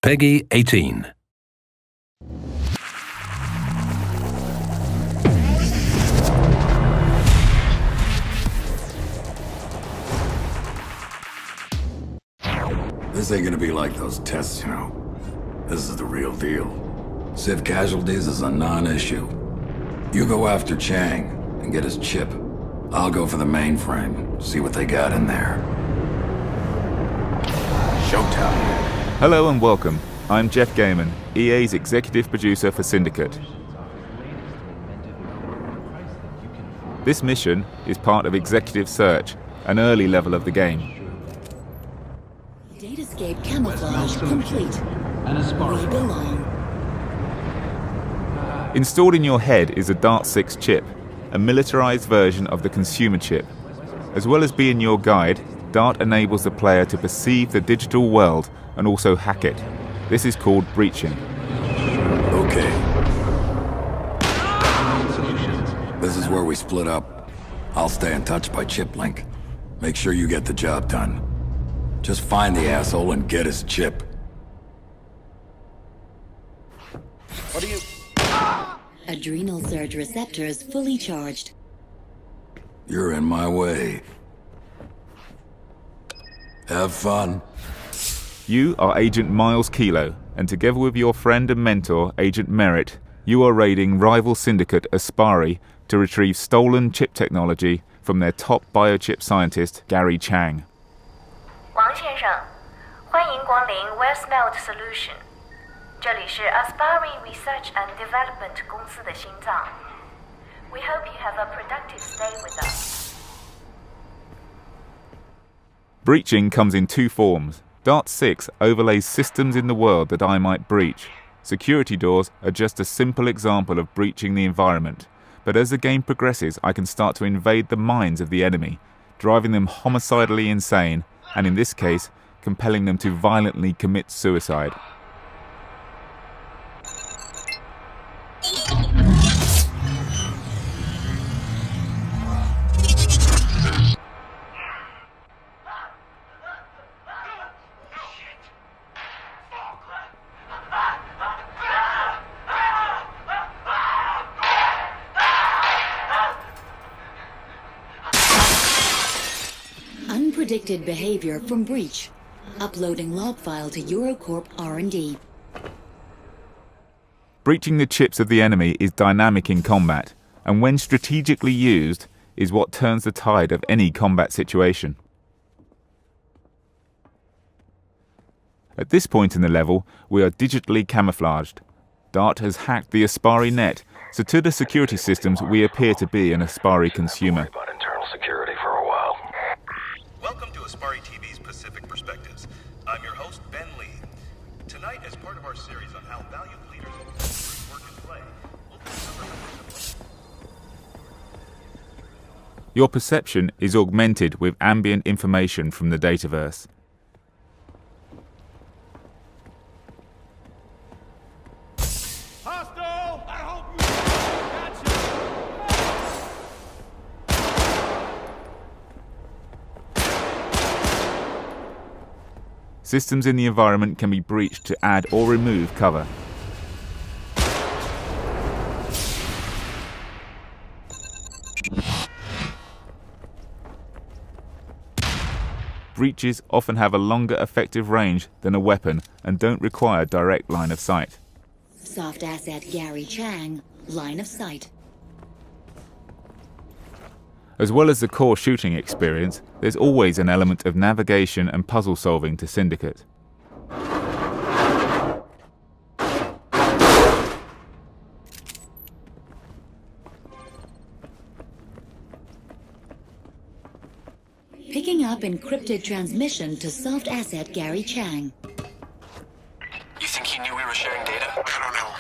Peggy 18. This ain't gonna be like those tests, you know. This is the real deal. Civ casualties is a non-issue. You go after Chang and get his chip. I'll go for the mainframe, see what they got in there. Showtime. Hello and welcome. I'm Jeff Gaiman, EA's executive producer for Syndicate. This mission is part of Executive Search, an early level of the game. Datascape camouflage complete. We belong. Installed in your head is a Dart-6 chip, a militarized version of the consumer chip. As well as being your guide, Dart enables the player to perceive the digital world and also hack it. This is called breaching. Okay. This is where we split up. I'll stay in touch by chip link. Make sure you get the job done. Just find the asshole and get his chip. What are you... Adrenal surge receptors fully charged. You're in my way. Have fun. You are Agent Miles Kilo, and together with your friend and mentor, Agent Merritt, you are raiding rival syndicate Aspari to retrieve stolen chip technology from their top biochip scientist, Gary Chang. 王先生，欢迎光临 Westmelt Solution。这里是 Aspari Research and Development 公司的心脏。We hope you have a productive stay with us. Breaching comes in two forms. Dart-6 overlays systems in the world that I might breach. Security doors are just a simple example of breaching the environment, but as the game progresses I can start to invade the minds of the enemy, driving them homicidally insane, and in this case, compelling them to violently commit suicide. Unpredicted behavior from breach. Uploading log file to Eurocorp R&D. Breaching the chips of the enemy is dynamic in combat, and when strategically used, is what turns the tide of any combat situation. At this point in the level, we are digitally camouflaged. Dart has hacked the Aspari net, so to the security systems we appear to be an Aspari consumer. About internal security for a while. Welcome to Aspari TV's Pacific Perspectives. I'm your host, Ben Lee. Tonight, as part of our series on how valued leaders work and play, we'll discover how Your perception is augmented with ambient information from the dataverse. Hostile! I hope you Systems in the environment can be breached to add or remove cover. Breaches often have a longer effective range than a weapon and don't require direct line of sight. Soft asset Gary Chang, line of sight. As well as the core shooting experience, there's always an element of navigation and puzzle solving to Syndicate. Picking up encrypted transmission to soft asset Gary Chang. You think he knew we were sharing data? I don't know.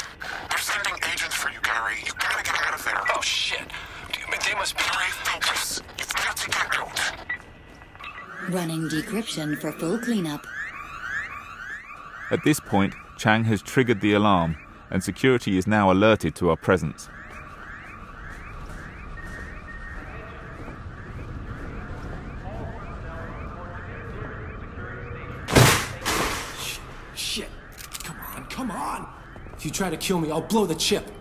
They're sending agents for you, Gary. You gotta get out of there. Oh shit. But they must be... Gary, focus. You've got to get out. Running decryption for full cleanup. At this point, Chang has triggered the alarm, and security is now alerted to our presence. Shit. Come on! If you try to kill me, I'll blow the chip.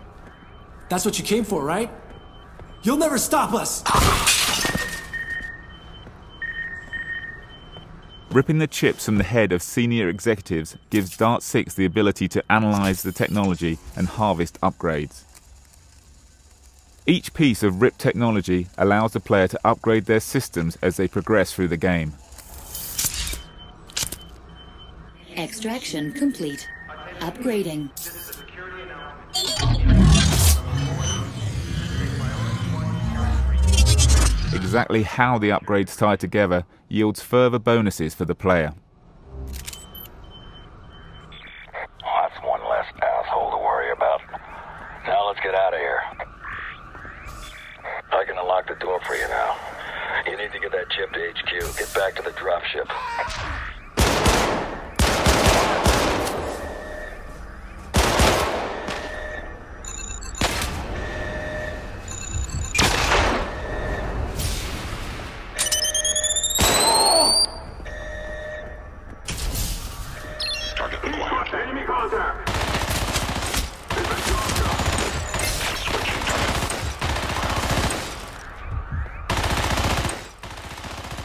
That's what you came for, right? You'll never stop us! Ripping the chips from the head of senior executives gives Dart 6 the ability to analyze the technology and harvest upgrades. Each piece of ripped technology allows the player to upgrade their systems as they progress through the game. Extraction complete. Upgrading. Exactly how the upgrades tie together yields further bonuses for the player. Oh, that's one less asshole to worry about. Now let's get out of here. I can unlock the door for you now. You need to get that chip to HQ. Get back to the dropship. Enemy contact!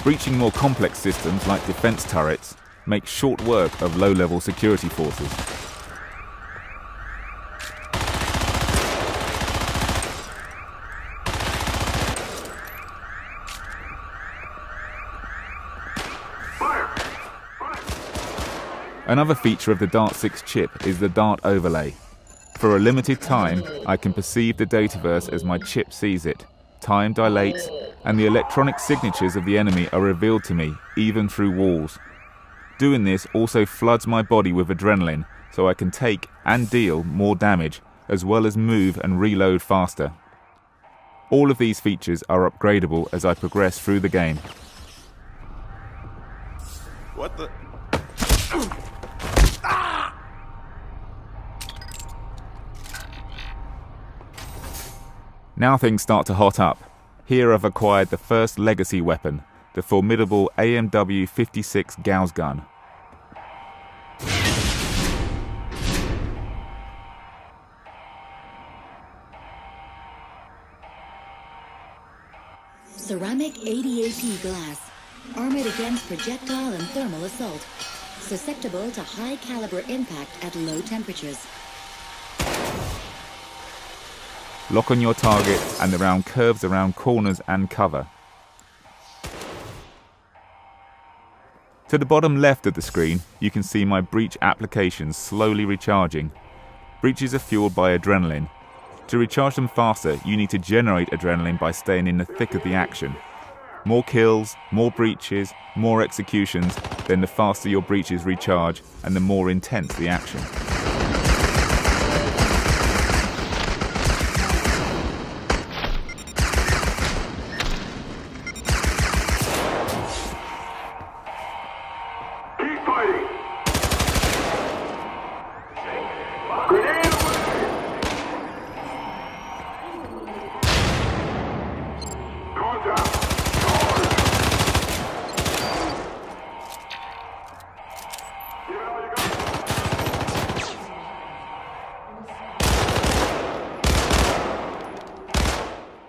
Breaching more complex systems like defense turrets makes short work of low-level security forces. Another feature of the Dart 6 chip is the Dart overlay. For a limited time, I can perceive the dataverse as my chip sees it. Time dilates, and the electronic signatures of the enemy are revealed to me, even through walls. Doing this also floods my body with adrenaline, so I can take and deal more damage, as well as move and reload faster. All of these features are upgradable as I progress through the game. What the? Now things start to hot up. Here I've acquired the first legacy weapon, the formidable AMW-56 Gauss gun. Ceramic 80AP glass, armored against projectile and thermal assault, susceptible to high caliber impact at low temperatures. Lock on your target and the round curves around corners and cover. To the bottom left of the screen, you can see my breach applications slowly recharging. Breaches are fueled by adrenaline. To recharge them faster, you need to generate adrenaline by staying in the thick of the action. More kills, more breaches, more executions, then the faster your breaches recharge and the more intense the action.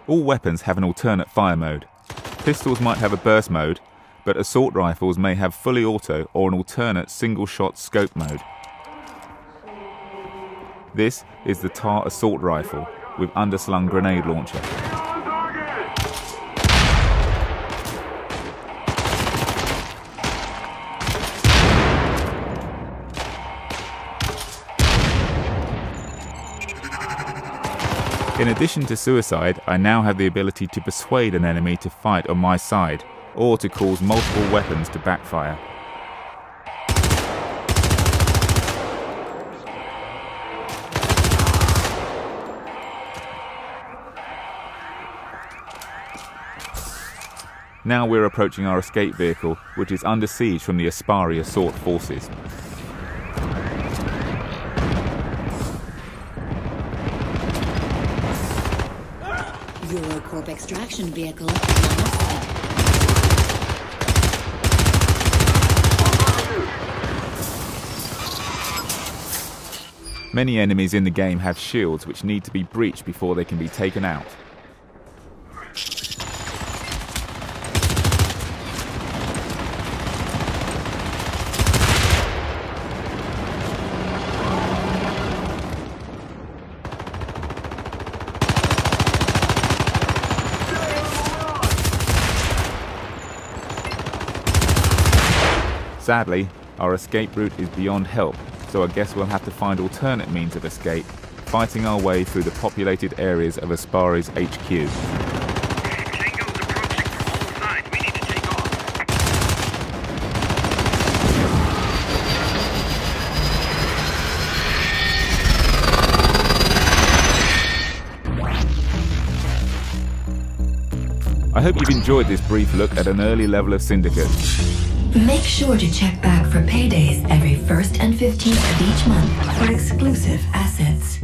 All weapons have an alternate fire mode. Pistols might have a burst mode, but assault rifles may have fully auto or an alternate single-shot scope mode. This is the TAR assault rifle with underslung grenade launcher. In addition to suicide, I now have the ability to persuade an enemy to fight on my side, or to cause multiple weapons to backfire. Now we're approaching our escape vehicle, which is under siege from the Aspari assault forces. Eurocorp extraction vehicle. Many enemies in the game have shields which need to be breached before they can be taken out. Sadly, our escape route is beyond help, so I guess we'll have to find alternate means of escape, fighting our way through the populated areas of Aspari's HQ. Tango's approaching from all sides. We need to take off. I hope you've enjoyed this brief look at an early level of Syndicate. Make sure to check back for paydays every 1st and 15th of each month for exclusive assets.